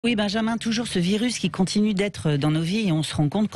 Oui, Benjamin, toujours ce virus qui continue d'être dans nos vies et on se rend compte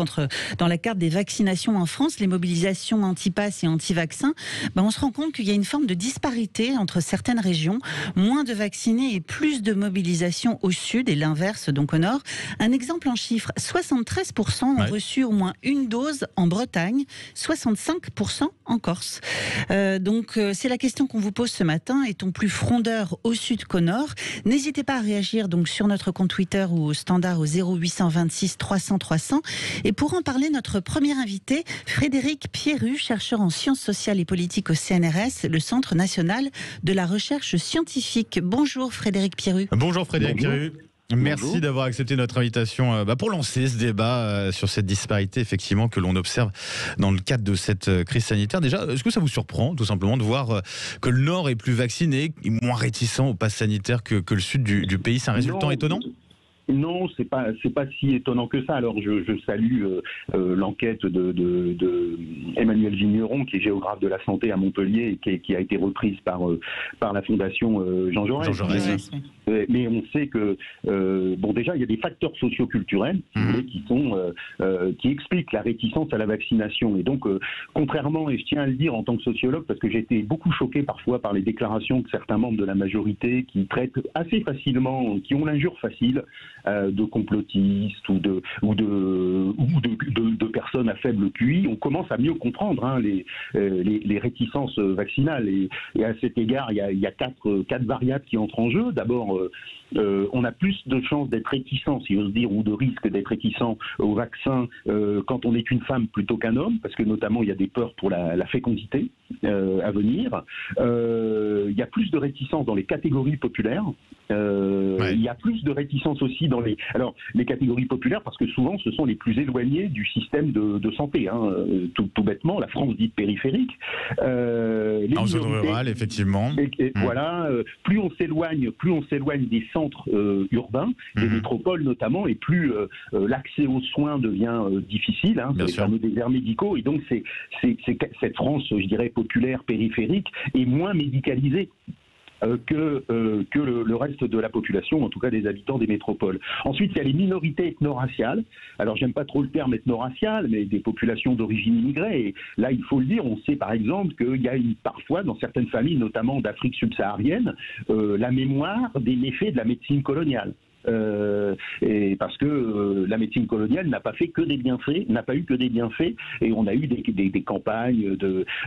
dans la carte des vaccinations en France, les mobilisations anti-pass et anti-vaccins, on se rend compte qu'il y a une forme de disparité entre certaines régions, moins de vaccinés et plus de mobilisation au sud et l'inverse donc au nord. Un exemple en chiffres, 73% ont reçu au moins une dose en Bretagne, 65% en Corse. C'est la question qu'on vous pose ce matin. Est-on plus frondeur au sud qu'au nord? N'hésitez pas à réagir donc sur notre compte Twitter ou au standard au 0826 300 300. Et pour en parler, notre premier invité, Frédéric Pierru, chercheur en sciences sociales et politiques au CNRS, le Centre national de la recherche scientifique. Bonjour Frédéric Pierru. Bonjour Frédéric Pierru. Merci d'avoir accepté notre invitation pour lancer ce débat sur cette disparité effectivement que l'on observe dans le cadre de cette crise sanitaire. Déjà, est-ce que ça vous surprend tout simplement de voir que le Nord est plus vacciné, moins réticent au pass sanitaire que le Sud du pays? C'est un résultat étonnant? Non, c'est pas si étonnant que ça. Alors je salue l'enquête de Emmanuel Vigneron, qui est géographe de la santé à Montpellier et qui a été reprise par la fondation Jean Jaurès. Mais on sait que déjà il y a des facteurs socioculturels qui expliquent la réticence à la vaccination. Et donc contrairement, et je tiens à le dire en tant que sociologue, parce que j'ai été beaucoup choqué parfois par les déclarations de certains membres de la majorité qui traitent assez facilement, qui ont l'injure facile de complotistes ou de personnes à faible QI, on commence à mieux comprendre les réticences vaccinales. Et à cet égard, il y a quatre variables qui entrent en jeu. D'abord, on a plus de chances d'être réticent, si j'ose dire, ou de risque d'être réticent au vaccin quand on est une femme plutôt qu'un homme, parce que notamment il y a des peurs pour la fécondité à venir. Il y a plus de réticence dans les catégories populaires. Il y a plus de réticence aussi dans les catégories populaires, parce que souvent ce sont les plus éloignés du système de santé, tout bêtement, la France dite périphérique. En zone rurale, effectivement. Voilà, plus on s'éloigne des centres urbains, des métropoles notamment, et plus l'accès aux soins devient difficile, les fameux déserts médicaux, et donc c'est cette France, je dirais, populaire, périphérique, est moins médicalisée que le reste de la population, en tout cas des habitants des métropoles. Ensuite, il y a les minorités ethno-raciales. Alors, j'aime pas trop le terme ethno-racial, mais des populations d'origine immigrée. Et là, il faut le dire, on sait par exemple qu'il y a parfois, dans certaines familles, notamment d'Afrique subsaharienne, la mémoire des méfaits de la médecine coloniale. Et parce que la médecine coloniale n'a pas eu que des bienfaits, et on a eu des campagnes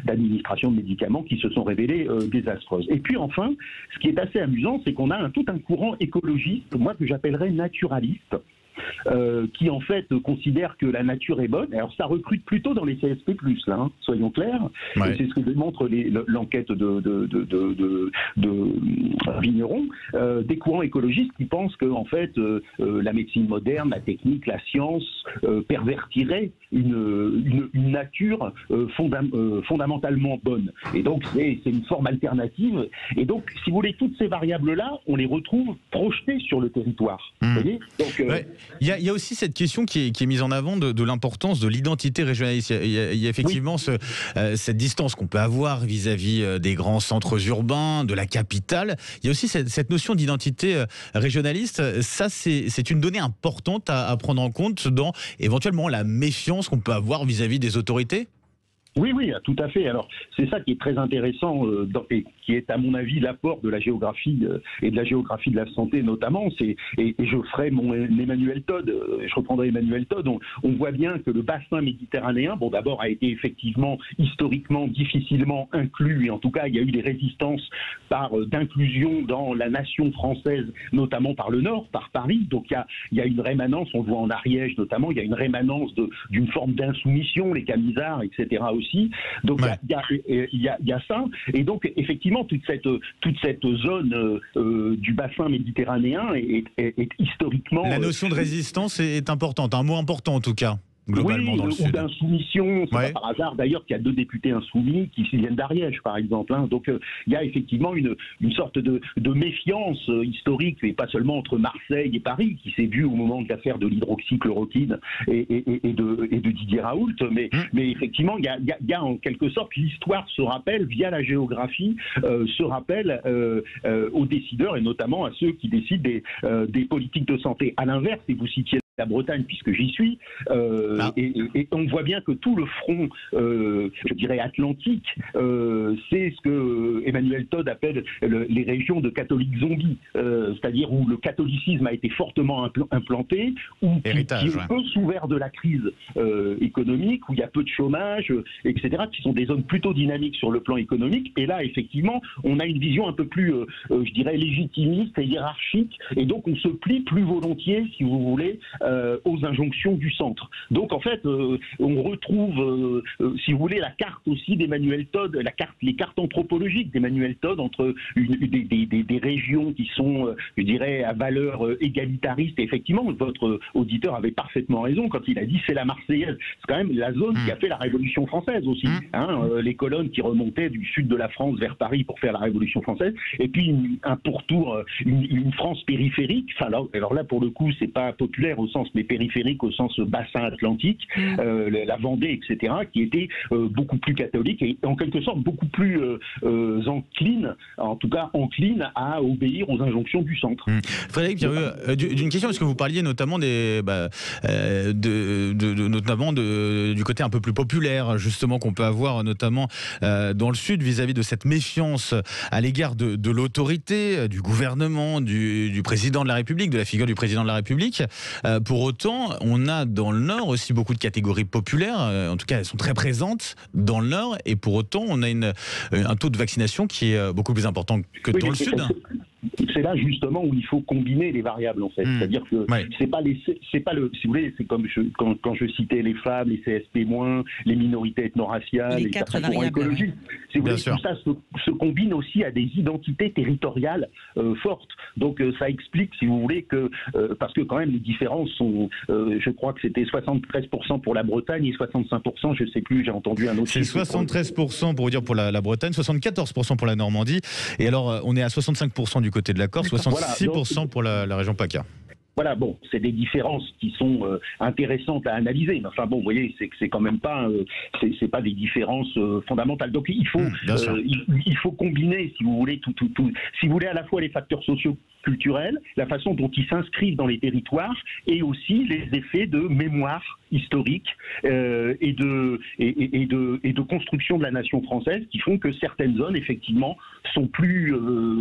d'administration de médicaments qui se sont révélées désastreuses. Et puis enfin, ce qui est assez amusant, c'est qu'on a tout un courant écologiste, moi que j'appellerais naturaliste, qui en fait considère que la nature est bonne. Alors ça recrute plutôt dans les CSP+, soyons clairs. Ouais. C'est ce que démontre l'enquête de Vigneron, des courants écologistes qui pensent que en fait la médecine moderne, la technique, la science pervertirait une nature fondamentalement bonne. Et donc c'est une forme alternative. Et donc, si vous voulez, toutes ces variables-là, on les retrouve projetées sur le territoire. Vous voyez. Donc, il y a aussi cette question qui est mise en avant de l'importance de l'identité régionaliste. Il y a effectivement cette distance qu'on peut avoir vis-à-vis des grands centres urbains, de la capitale. Il y a aussi cette notion d'identité régionaliste. Ça, c'est une donnée importante à prendre en compte dans éventuellement la méfiance qu'on peut avoir vis-à-vis des autorités. Oui, tout à fait. Alors, c'est ça qui est très intéressant et qui est, à mon avis, l'apport de la géographie et de la géographie de la santé notamment. Et je ferai mon Emmanuel Todd, je reprendrai Emmanuel Todd. On voit bien que le bassin méditerranéen, d'abord a été effectivement historiquement difficilement inclus, et en tout cas, il y a eu des résistances d'inclusion dans la nation française, notamment par le Nord, par Paris. Donc, il y a une rémanence, on le voit en Ariège notamment, il y a une rémanence d'une forme d'insoumission, les Camisards, etc. aussi. Donc il y a ça, et donc effectivement toute cette zone du bassin méditerranéen est historiquement... La notion de résistance est importante, un mot important en tout cas. globalement dans le sud. Ou d'insoumission. C'est pas par hasard d'ailleurs qu'il y a 2 députés insoumis qui viennent d'Ariège, par exemple. Donc il y a effectivement une sorte de méfiance historique, et pas seulement entre Marseille et Paris, qui s'est vue au moment de l'affaire de l'hydroxychloroquine et de Didier Raoult. Mais effectivement, il y a en quelque sorte l'histoire se rappelle via la géographie, se rappelle aux décideurs et notamment à ceux qui décident des politiques de santé. À l'inverse, et vous citiez la Bretagne, puisque j'y suis, et on voit bien que tout le front, je dirais atlantique, c'est ce que Emmanuel Todd appelle les régions de catholiques zombies, c'est-à-dire où le catholicisme a été fortement implanté, où qui est peu souffert de la crise économique, où il y a peu de chômage, etc., qui sont des zones plutôt dynamiques sur le plan économique. Et là, effectivement, on a une vision un peu plus, je dirais, légitimiste et hiérarchique, et donc on se plie plus volontiers, si vous voulez, aux injonctions du centre. Donc en fait, on retrouve, si vous voulez, la carte aussi d'Emmanuel Todd, les cartes anthropologiques d'Emmanuel Todd entre des régions qui sont, je dirais, à valeur égalitariste. Et effectivement, votre auditeur avait parfaitement raison quand il a dit c'est la Marseillaise. C'est quand même la zone qui a fait la Révolution française aussi. Les colonnes qui remontaient du sud de la France vers Paris pour faire la Révolution française. Et puis un pourtour, une France périphérique. Enfin, alors là, pour le coup, c'est pas populaire au sens, mais périphérique au sens bassin atlantique, la Vendée, etc., qui était beaucoup plus catholique et en quelque sorte beaucoup plus encline à obéir aux injonctions du centre. Frédéric Pierreux, d'une question, parce que vous parliez notamment du côté un peu plus populaire, justement, qu'on peut avoir notamment dans le sud vis-à-vis de cette méfiance à l'égard de l'autorité, du gouvernement, du président de la République, de la figure du président de la République. Pour autant, on a dans le Nord aussi beaucoup de catégories populaires, en tout cas elles sont très présentes dans le Nord, et pour autant on a un taux de vaccination qui est beaucoup plus important que dans le Sud. C'est là justement où il faut combiner les variables en fait. C'est-à-dire que c'est pas si vous voulez, c'est comme quand je citais les femmes, les CSP-, les minorités ethno-raciales, les 4 variables écologiques. Si vous voulez, tout ça se combine aussi à des identités territoriales fortes. Donc ça explique, si vous voulez, que parce que quand même les différences sont, je crois que c'était 73% pour la Bretagne et 65%, je sais plus, j'ai entendu un autre. C'est 73% pour vous dire pour la Bretagne, 74% pour la Normandie, et alors on est à 65% du côté de la Corse, 66% pour la région PACA. Voilà, bon, c'est des différences qui sont intéressantes à analyser. Mais enfin bon, vous voyez, c'est quand même pas, c'est pas des différences fondamentales. Donc il faut combiner, si vous voulez, si vous voulez, à la fois les facteurs sociaux, culturels, la façon dont ils s'inscrivent dans les territoires, et aussi les effets de mémoire historique et de construction de la nation française, qui font que certaines zones, effectivement, sont plus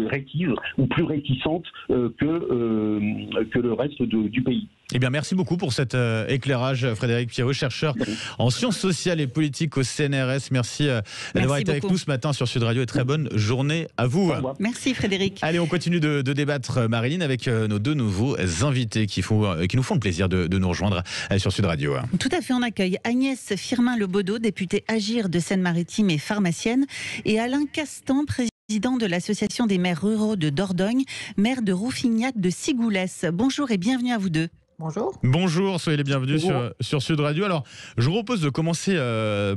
rétives ou plus réticentes que le reste du pays. Eh bien, merci beaucoup pour cet éclairage, Frédéric Pierreux, chercheur en sciences sociales et politiques au CNRS. Merci d'avoir été avec nous ce matin sur Sud Radio, et très bonne journée à vous. Merci Frédéric. Allez, on continue de débattre, Marilyn, avec nos 2 nouveaux invités qui nous font le plaisir de nous rejoindre sur Sud Radio. Tout à fait, on accueille Agnès Firmin-Lebaudot, députée Agir de Seine-Maritime et pharmacienne, et Alain Castan, président de l'Association des maires ruraux de Dordogne, maire de Rouffignac de Sigoulès. Bonjour et bienvenue à vous deux. Bonjour. Bonjour, soyez les bienvenus sur Sud Radio. Alors, je vous propose de commencer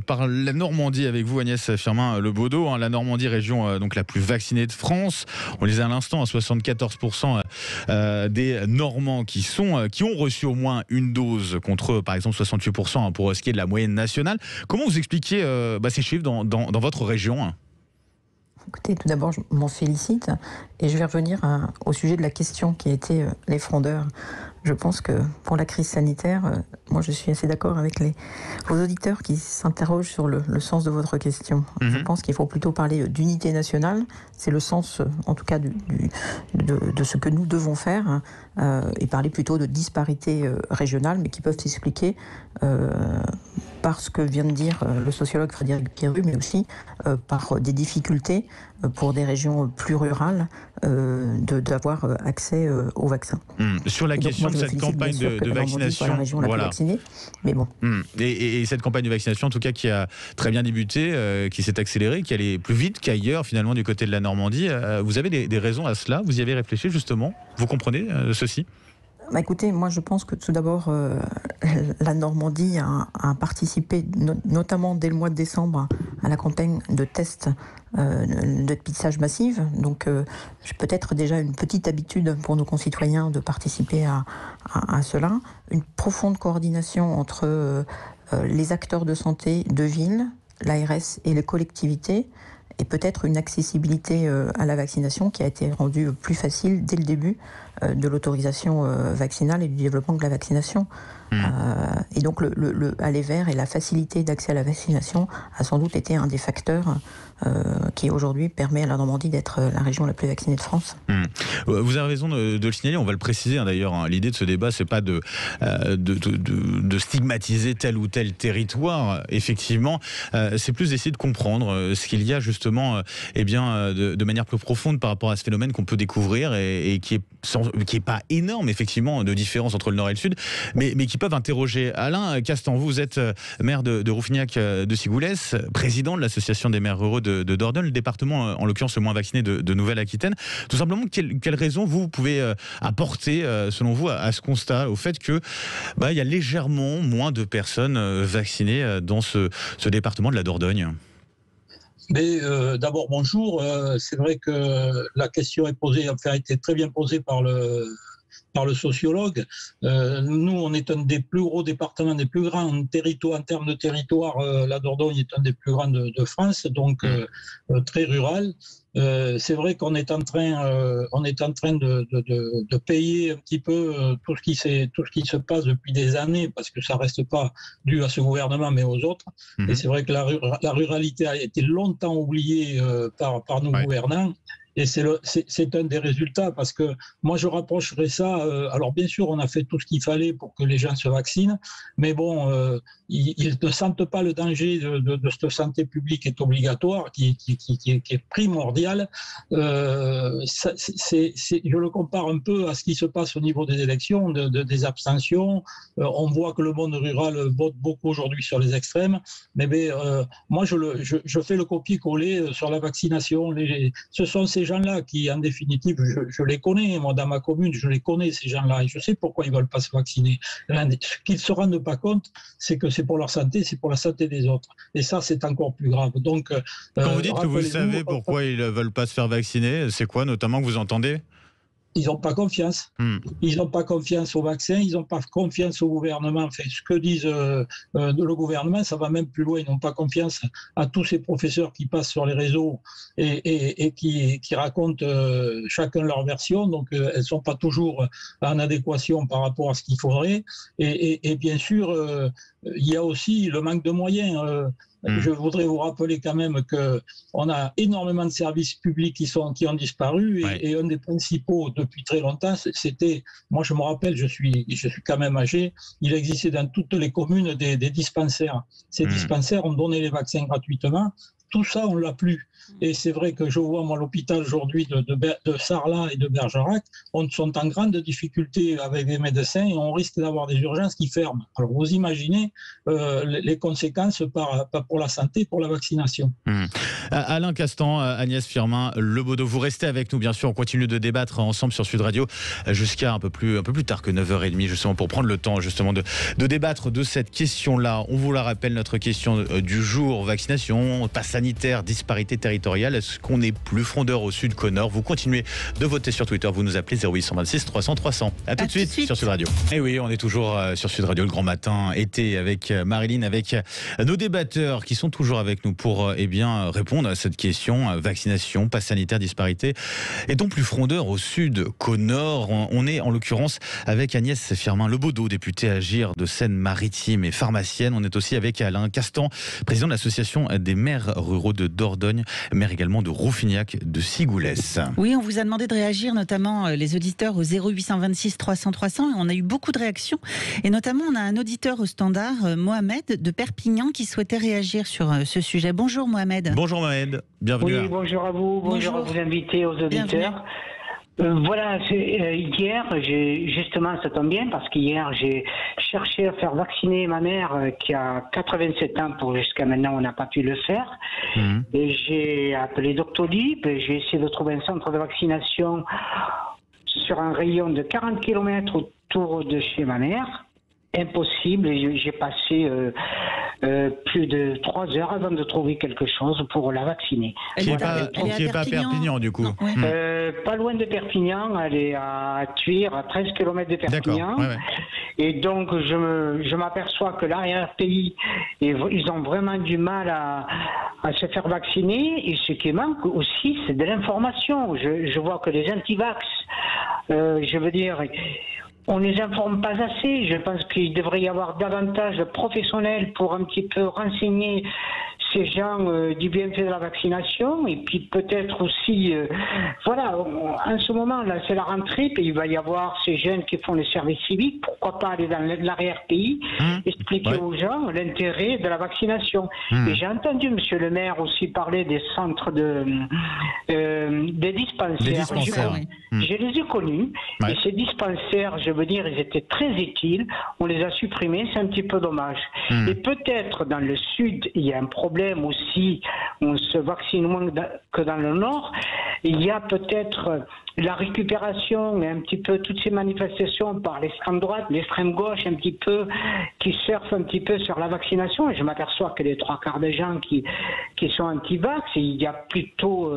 par la Normandie avec vous, Agnès Firmin-Lebaudot. La Normandie, région donc la plus vaccinée de France. On le disait à l'instant, 74% des Normands qui ont reçu au moins une dose, contre par exemple 68% pour ce qui est de la moyenne nationale. Comment vous expliquez ces chiffres dans votre région ? Écoutez, tout d'abord, je m'en félicite et je vais revenir au sujet de la question qui a été les frondeurs. Je pense que pour la crise sanitaire, moi je suis assez d'accord avec vos auditeurs qui s'interrogent sur le sens de votre question. Je pense qu'il faut plutôt parler d'unité nationale, c'est le sens en tout cas de ce que nous devons faire, et parler plutôt de disparité régionale, mais qui peuvent s'expliquer par ce que vient de dire le sociologue Frédéric Pierreux, mais aussi par des difficultés pour des régions plus rurales d'avoir accès aux vaccins. Sur la question de cette campagne de vaccination, la région la plus vaccinée, mais bon. Et cette campagne de vaccination, en tout cas, qui a très bien débuté, qui s'est accélérée, qui allait plus vite qu'ailleurs, finalement, du côté de la Normandie. Vous avez des raisons à cela? Vous y avez réfléchi, justement? Vous comprenez ceci? Écoutez, moi je pense que tout d'abord, la Normandie a participé, notamment dès le mois de décembre, à la campagne de tests de dépistage massive. Donc peut-être déjà une petite habitude pour nos concitoyens de participer à cela. Une profonde coordination entre les acteurs de santé de ville, l'ARS et les collectivités, et peut-être une accessibilité à la vaccination qui a été rendue plus facile dès le début de l'autorisation vaccinale et du développement de la vaccination. Et donc le aller vers et la facilité d'accès à la vaccination a sans doute été un des facteurs qui aujourd'hui permet à la Normandie d'être la région la plus vaccinée de France. Vous avez raison de le signaler, on va le préciser d'ailleurs. L'idée de ce débat, c'est pas de stigmatiser tel ou tel territoire. Effectivement, c'est plus d'essayer de comprendre ce qu'il y a justement de manière plus profonde par rapport à ce phénomène qu'on peut découvrir et qui est pas énorme effectivement de différence entre le nord et le sud, mais qui peuvent interroger. Alain Castan, vous êtes maire de Rouffignac de Sigoulès, président de l'association des maires ruraux de Dordogne, le département en l'occurrence le moins vacciné de Nouvelle-Aquitaine. Tout simplement, quelle raison vous pouvez apporter selon vous à ce constat, au fait que il y a légèrement moins de personnes vaccinées dans ce département de la Dordogne? Mais d'abord, bonjour. C'est vrai que la question est posée, a été très bien posée par le sociologue. Nous, on est un des plus gros départements, des plus grands territoires, en termes de territoire. La Dordogne est un des plus grands de France, donc très rural. C'est vrai qu'on est en train, de payer un petit peu tout ce qui se passe depuis des années, parce que ça reste pas dû à ce gouvernement, mais aux autres. Et c'est vrai que la ruralité a été longtemps oubliée par nos gouvernants. Et c'est un des résultats, parce que moi je rapprocherais ça, alors bien sûr on a fait tout ce qu'il fallait pour que les gens se vaccinent, mais bon, ils ne sentent pas le danger de cette santé publique qui est obligatoire, qui est primordiale. Je le compare un peu à ce qui se passe au niveau des élections, des abstentions. On voit que le monde rural vote beaucoup aujourd'hui sur les extrêmes, mais moi je fais le copier-coller sur la vaccination. Ce sont ces gens-là qui, en définitive, je les connais, moi dans ma commune, je les connais ces gens-là, et je sais pourquoi ils ne veulent pas se vacciner. Ce qu'ils ne se rendent pas compte, c'est que c'est pour leur santé, c'est pour la santé des autres. Et ça, c'est encore plus grave. Donc, quand vous dites que vous savez pourquoi ils ne veulent pas se faire vacciner, c'est quoi notamment que vous entendez ? Ils n'ont pas confiance. Ils n'ont pas confiance au vaccin, ils n'ont pas confiance au gouvernement. Enfin, ce que disent le gouvernement, ça va même plus loin. Ils n'ont pas confiance à tous ces professeurs qui passent sur les réseaux et qui racontent chacun leur version. Donc, elles ne sont pas toujours en adéquation par rapport à ce qu'il faudrait. Et bien sûr, il y a aussi le manque de moyens. Je voudrais vous rappeler quand même qu'on a énormément de services publics qui ont disparu et un des principaux depuis très longtemps, c'était, moi je me rappelle, je suis quand même âgé, il existait dans toutes les communes des dispensaires. Ces dispensaires ont donné les vaccins gratuitement. Tout ça, on ne l'a plus. Et c'est vrai que je vois, moi, l'hôpital aujourd'hui de Sarlat et de Bergerac, on sont en grande difficulté avec les médecins et on risque d'avoir des urgences qui ferment. Alors, vous imaginez les conséquences pour la santé, pour la vaccination. Alain Castan, Agnès Firmin, Lebaudot, vous restez avec nous, bien sûr. On continue de débattre ensemble sur Sud Radio jusqu'à un peu plus tard que 9h30, justement, pour prendre le temps, justement, de débattre de cette question-là. On vous la rappelle, notre question du jour, vaccination, passe sanitaire, disparité territoriale. Est-ce qu'on est plus frondeur au sud qu'au nord? Vous continuez de voter sur Twitter. Vous nous appelez 0826 300 300. À tout de suite sur Sud Radio. Et oui, on est toujours sur Sud Radio, le grand matin, été, avec Marilyn, avec nos débatteurs qui sont toujours avec nous pour répondre à cette question. Vaccination, passe sanitaire, disparité. Est-on plus frondeur au sud qu'au nord? On est en l'occurrence avec Agnès Firmin Lebaudot, députée Agir de Seine-Maritime et pharmacienne. On est aussi avec Alain Castan, président de l'association des maires ruraux de Dordogne, maire également de Rouffignac de Sigoulès. Oui, on vous a demandé de réagir, notamment les auditeurs au 0826 300 300, et on a eu beaucoup de réactions. Et notamment, on a un auditeur au standard, Mohamed de Perpignan, qui souhaitait réagir sur ce sujet. Bonjour Mohamed. Bonjour Mohamed, bienvenue. Oui, bonjour à vous, bonjour à vous invités, aux auditeurs. Voilà, hier, justement, ça tombe bien parce qu'hier, j'ai cherché à faire vacciner ma mère qui a 87 ans. Jusqu'à maintenant, on n'a pas pu le faire. Et j'ai appelé Doctolib, j'ai essayé de trouver un centre de vaccination sur un rayon de 40 km autour de chez ma mère. Impossible, j'ai passé plus de 3 heures avant de trouver quelque chose pour la vacciner. Qui n'est pas à Perpignan, du coup. Pas loin de Perpignan, elle est à Thuir, à 13 km de Perpignan. Et donc je m'aperçois que l'arrière-pays, ils ont vraiment du mal à se faire vacciner. Et ce qui manque aussi, c'est de l'information. Je vois que les antivax, je veux dire... On ne les informe pas assez. Je pense qu'il devrait y avoir davantage de professionnels pour un petit peu renseigner ces gens du bienfait de la vaccination. Et puis peut-être aussi, voilà, en ce moment-là, c'est la rentrée, puis il va y avoir ces jeunes qui font le service civique. Pourquoi pas aller dans l'arrière-pays, expliquer aux gens l'intérêt de la vaccination. Et j'ai entendu monsieur le maire aussi parler des centres des dispensaires. Je les ai connus. Et ces dispensaires, je veux dire, ils étaient très utiles. On les a supprimés, c'est un petit peu dommage. Et peut-être dans le sud, il y a un problème aussi, on se vaccine moins que dans le nord. Il y a peut-être la récupération et un petit peu toutes ces manifestations par l'extrême droite, l'extrême gauche, un petit peu, qui surfent un petit peu sur la vaccination. Et je m'aperçois que les 3/4 des gens qui sont anti-vax, il y a plutôt,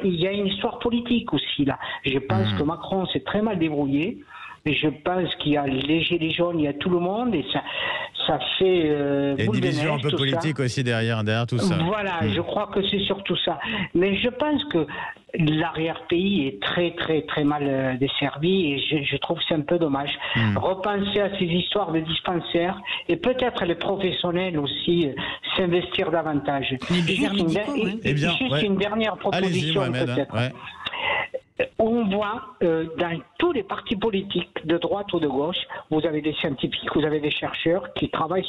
il y a une histoire politique aussi là. Je pense que Macron s'est très mal débrouillé. Et je pense qu'il y a les gilets jaunes, il y a tout le monde, et ça fait il y a une division un peu politique aussi derrière tout ça. Voilà, je crois que c'est surtout ça. Mais je pense que l'arrière-pays est très très très mal desservi, et je trouve que c'est un peu dommage. Repenser à ces histoires de dispensaires, et peut-être les professionnels aussi s'investir davantage. Juste une dernière proposition. Allez-y, Mohamed, on voit dans tous les partis politiques, de droite ou de gauche, vous avez des scientifiques, vous avez des chercheurs qui travaillent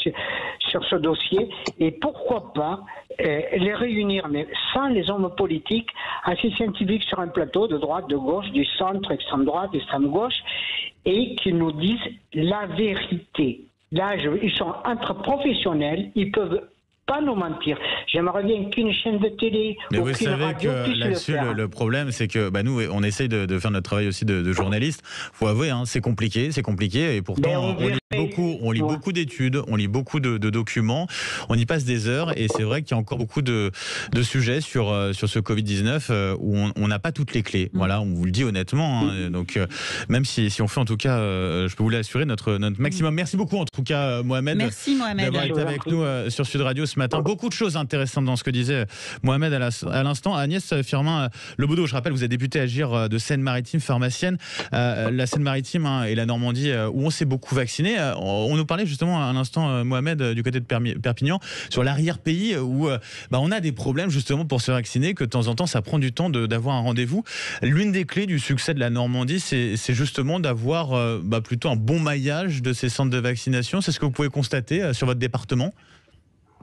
sur ce dossier, et pourquoi pas les réunir, mais sans les hommes politiques, assez scientifiques sur un plateau, de droite, de gauche, du centre, extrême droite, extrême gauche, et qui nous disent la vérité. Là, ils sont entre professionnels, ils peuvent pas nous mentir. J'aimerais bien qu'une chaîne de télé mais ou vous qu'une savez radio que puisse là-dessus, le faire. le problème, c'est que nous, on essaye de faire notre travail aussi de journaliste. Faut avouer, c'est compliqué, et pourtant, on lit beaucoup d'études, on lit beaucoup de documents, on y passe des heures, et c'est vrai qu'il y a encore beaucoup de sujets sur ce Covid-19 où on n'a pas toutes les clés. Voilà, on vous le dit honnêtement. Donc, même si on fait en tout cas, je peux vous l'assurer, notre maximum. Merci beaucoup en tout cas, Mohamed. Merci Mohamed d'avoir été avec nous sur Sud Radio ce matin. Beaucoup de choses intéressantes dans ce que disait Mohamed à l'instant. Agnès Firmin-Lebaudot, je rappelle, vous êtes députée Agir de Seine-Maritime, pharmacienne. La Seine-Maritime et la Normandie, où on s'est beaucoup vacciné. On nous parlait justement à l'instant, Mohamed, du côté de Perpignan, sur l'arrière-pays, où on a des problèmes justement pour se vacciner, que de temps en temps, ça prend du temps d'avoir un rendez-vous. L'une des clés du succès de la Normandie, c'est justement d'avoir plutôt un bon maillage de ces centres de vaccination. C'est ce que vous pouvez constater sur votre département ?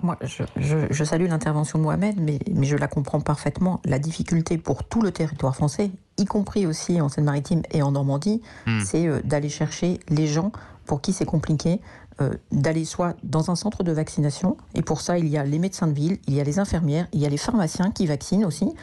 Moi, je salue l'intervention de Mohamed, mais je la comprends parfaitement. La difficulté pour tout le territoire français, y compris aussi en Seine-Maritime et en Normandie, c'est d'aller chercher les gens pour qui c'est compliqué, d'aller soit dans un centre de vaccination, et pour ça, il y a les médecins de ville, il y a les infirmières, il y a les pharmaciens qui vaccinent aussi.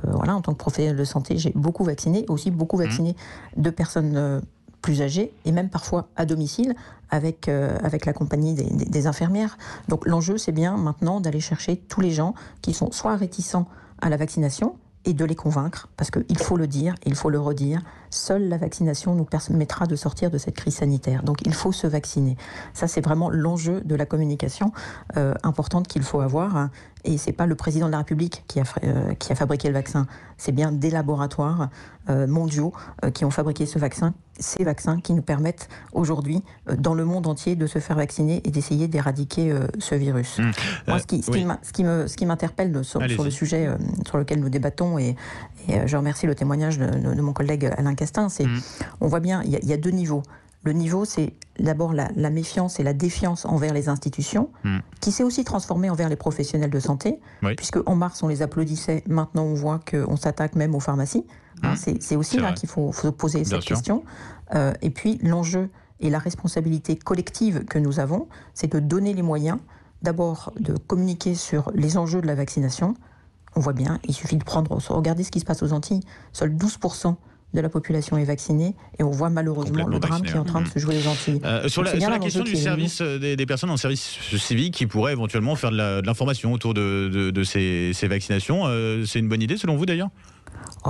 Voilà, en tant que professionnel de santé, j'ai beaucoup vacciné, aussi beaucoup vacciné de personnes plus âgés, et même parfois à domicile, avec la compagnie des infirmières. Donc l'enjeu, c'est bien maintenant d'aller chercher tous les gens qui sont soit réticents à la vaccination, et de les convaincre, parce qu'il faut le dire, il faut le redire, seule la vaccination nous permettra de sortir de cette crise sanitaire. Donc il faut se vacciner. Ça, c'est vraiment l'enjeu de la communication importante qu'il faut avoir. Et c'est pas le président de la République qui a fabriqué le vaccin, c'est bien des laboratoires mondiaux qui ont fabriqué ces vaccins qui nous permettent aujourd'hui, dans le monde entier, de se faire vacciner et d'essayer d'éradiquer ce virus. Moi, ce qui m'interpelle sur le sujet sur lequel nous débattons, et je remercie le témoignage de mon collègue Alain Castin, c'est on voit bien, il y a deux niveaux. Le niveau, c'est d'abord la méfiance et la défiance envers les institutions, qui s'est aussi transformée envers les professionnels de santé, puisque en mars, on les applaudissait, maintenant on voit qu'on s'attaque même aux pharmacies. C'est aussi là qu'il faut poser cette question. Et puis l'enjeu et la responsabilité collective que nous avons, c'est de donner les moyens, d'abord de communiquer sur les enjeux de la vaccination. On voit bien, il suffit de regardez ce qui se passe aux Antilles, seuls 12% de la population est vaccinée et on voit malheureusement le drame qui est en train de se jouer aux Antilles. Sur la question du service des personnes en service civique qui pourraient éventuellement faire de l'information autour de ces vaccinations, c'est une bonne idée selon vous d'ailleurs ?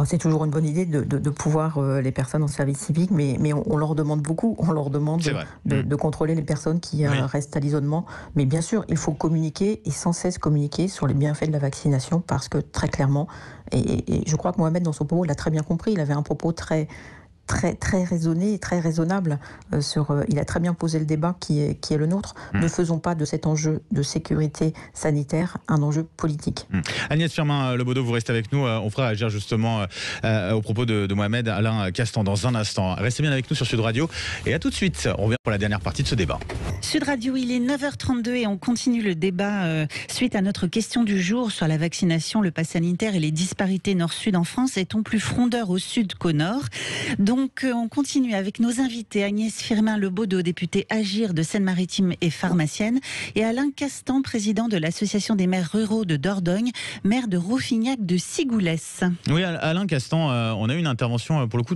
C'est toujours une bonne idée de pouvoir les personnes en service civique, mais on leur demande beaucoup. On leur demande de contrôler les personnes qui restent à l'isolement. Mais bien sûr, il faut communiquer et sans cesse communiquer sur les bienfaits de la vaccination parce que très clairement, et je crois que Mohamed dans son propos l'a très bien compris, il avait un propos très raisonné et très raisonnable il a très bien posé le débat qui est le nôtre. Ne faisons pas de cet enjeu de sécurité sanitaire un enjeu politique. Agnès Firmin-Lebaudot, vous restez avec nous. On fera agir justement au propos de Mohamed Alain Castan dans un instant. Restez bien avec nous sur Sud Radio et à tout de suite. On revient pour la dernière partie de ce débat. Sud Radio, il est 9h32 et on continue le débat suite à notre question du jour sur la vaccination, le pass sanitaire et les disparités nord-sud en France. Est-on plus frondeur au sud qu'au nord ? Donc, on continue avec nos invités, Agnès Firmin-Lebaudot, députée Agir de Seine-Maritime et pharmacienne, et Alain Castan, président de l'Association des maires ruraux de Dordogne, maire de Rouffignac de Sigoulès. Oui, Alain Castan, on a eu une intervention pour le coup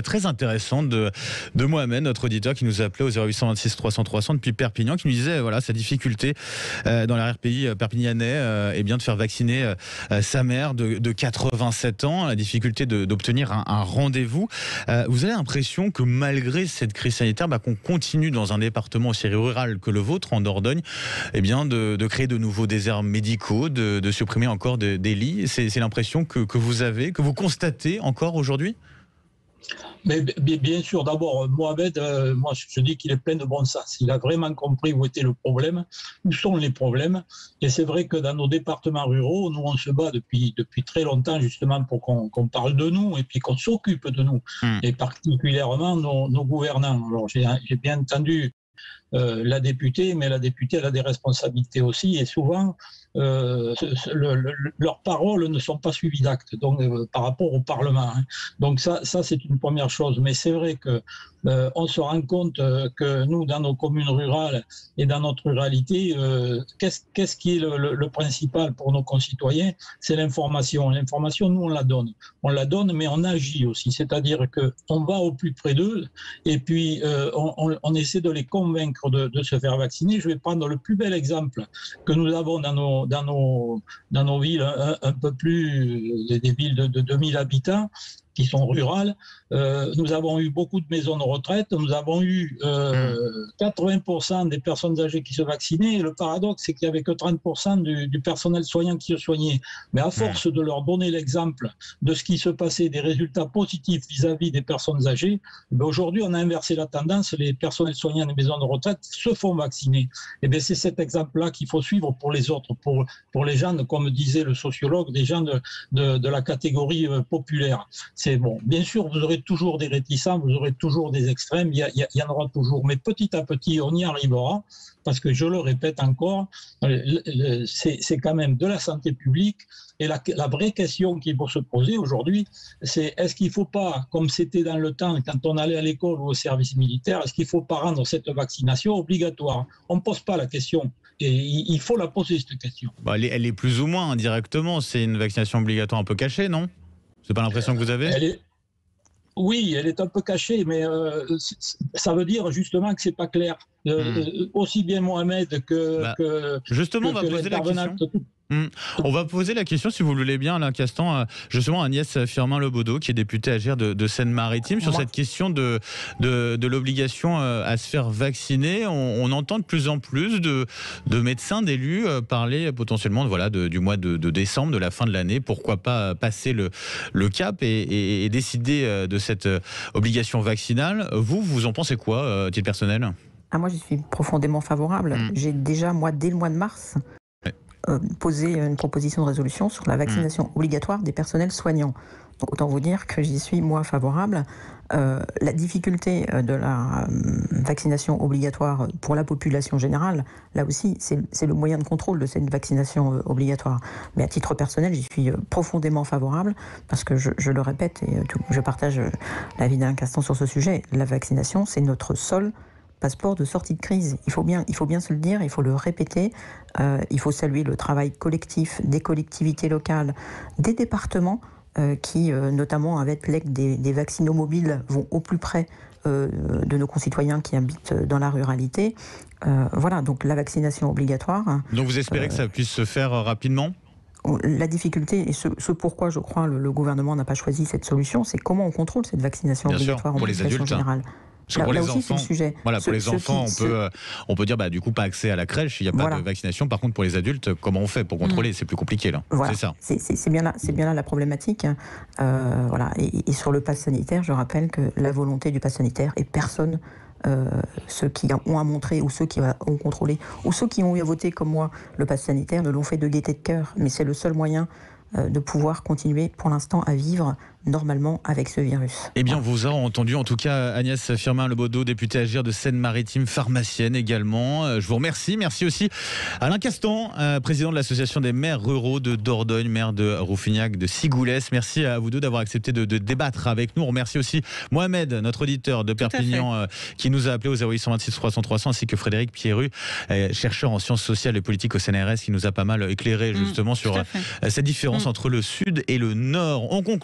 très intéressante de Mohamed, notre auditeur, qui nous appelait au 0826 300 300 depuis Perpignan, qui nous disait sa difficulté dans l'RPI perpignanais de faire vacciner sa mère de 87 ans, la difficulté d'obtenir un rendez-vous. Vous avez l'impression que malgré cette crise sanitaire, qu'on continue dans un département aussi rural que le vôtre, en Dordogne, de créer de nouveaux déserts médicaux, de supprimer encore des lits. C'est l'impression que vous avez, que vous constatez encore aujourd'hui ? Mais bien sûr, d'abord, Mohamed, moi je dis qu'il est plein de bon sens. Il a vraiment compris où était le problème, où sont les problèmes. Et c'est vrai que dans nos départements ruraux, nous on se bat depuis très longtemps justement pour qu'on parle de nous et puis qu'on s'occupe de nous. Et particulièrement nos gouvernants. Alors j'ai bien entendu la députée, mais la députée elle a des responsabilités aussi et souvent leurs paroles ne sont pas suivies d'actes donc par rapport au Parlement. Donc ça c'est une première chose, mais c'est vrai que on se rend compte que nous dans nos communes rurales et dans notre ruralité, qu'est-ce qui est le principal pour nos concitoyens? C'est l'information. L'information, nous on la donne, mais on agit aussi, c'est-à-dire qu'on va au plus près d'eux et puis on essaie de les convaincre de se faire vacciner. Je vais prendre le plus bel exemple que nous avons dans nos villes un peu plus, des villes de 2000 habitants qui sont rurales. Nous avons eu beaucoup de maisons de retraite, nous avons eu 80% des personnes âgées qui se vaccinaient, et le paradoxe c'est qu'il n'y avait que 30% du personnel soignant qui se soignait. Mais à force de leur donner l'exemple de ce qui se passait, des résultats positifs vis-à-vis des personnes âgées, aujourd'hui on a inversé la tendance, les personnels soignants des maisons de retraite se font vacciner. Et bien c'est cet exemple-là qu'il faut suivre pour les autres, pour les gens, comme disait le sociologue, des gens de la catégorie populaire. C'est bon, bien sûr, vous aurez toujours des réticents, vous aurez toujours des extrêmes, il y en aura toujours, mais petit à petit, on y arrivera, parce que je le répète encore, c'est quand même de la santé publique, et la vraie question qu'il faut se poser aujourd'hui, c'est est-ce qu'il ne faut pas, comme c'était dans le temps, quand on allait à l'école ou au service militaire, est-ce qu'il ne faut pas rendre cette vaccination obligatoire? On ne pose pas la question. Et il faut la poser, cette question. Elle est plus ou moins indirectement, c'est une vaccination obligatoire un peu cachée, non ? C'est pas l'impression que vous avez ? Oui, elle est un peu cachée, mais ça veut dire justement que c'est pas clair. Aussi bien Mohamed que justement, on va poser la question. On va poser la question, si vous le voulez bien, Alain Castan, justement à Agnès Firmin-Lebaudot, qui est députée Agir de Seine-Maritime, sur cette question de l'obligation à se faire vacciner. On entend de plus en plus de médecins, d'élus parler potentiellement du mois de décembre, de la fin de l'année. Pourquoi pas passer le cap et décider de cette obligation vaccinale. Vous en pensez quoi, à titre personnel ? Moi, je suis profondément favorable. J'ai déjà, dès le mois de mars, posé une proposition de résolution sur la vaccination obligatoire des personnels soignants. Donc, autant vous dire que j'y suis, moi, favorable. La difficulté de la vaccination obligatoire pour la population générale, là aussi, c'est le moyen de contrôle de cette vaccination obligatoire. Mais à titre personnel, j'y suis profondément favorable, parce que je le répète, et je partage l'avis d'Alain Castan sur ce sujet, la vaccination, c'est notre seul passeport de sortie de crise. Il faut bien se le dire, il faut le répéter. Il faut saluer le travail collectif des collectivités locales, des départements, qui, notamment avec l'aide des vaccinomobiles, vont au plus près de nos concitoyens qui habitent dans la ruralité. Voilà, donc la vaccination obligatoire. Donc vous espérez que ça puisse se faire rapidement ? La difficulté, et ce pourquoi je crois le gouvernement n'a pas choisi cette solution, c'est comment on contrôle cette vaccination obligatoire pour les adultes générale. Parce que pour les enfants, sujet. Voilà, pour les enfants, on peut dire du coup pas accès à la crèche, il n'y a pas de vaccination. Par contre, pour les adultes, comment on fait pour contrôler ? C'est plus compliqué là. Voilà. C'est ça. C'est bien là la problématique. Voilà. Et sur le pass sanitaire, je rappelle que la volonté du pass sanitaire et personne. Ceux qui ont à montrer ou ceux qui ont contrôlé ou ceux qui ont eu à voter comme moi le pass sanitaire ne l'ont fait de gaieté de cœur, mais c'est le seul moyen de pouvoir continuer pour l'instant à vivre normalement avec ce virus. Eh bien, vous avez entendu, en tout cas, Agnès Firmin-Lebaudot, députée Agir de Seine-Maritime, pharmacienne également. Je vous remercie. Merci aussi Alain Castan, président de l'association des maires ruraux de Dordogne, maire de Rouffignac, de Sigoulès. Merci à vous deux d'avoir accepté de débattre avec nous. On remercie aussi Mohamed, notre auditeur de Perpignan, qui nous a appelé au 0826 300 300, ainsi que Frédéric Pierru, chercheur en sciences sociales et politiques au CNRS, qui nous a pas mal éclairé justement sur cette différence entre le sud et le nord. On conclut.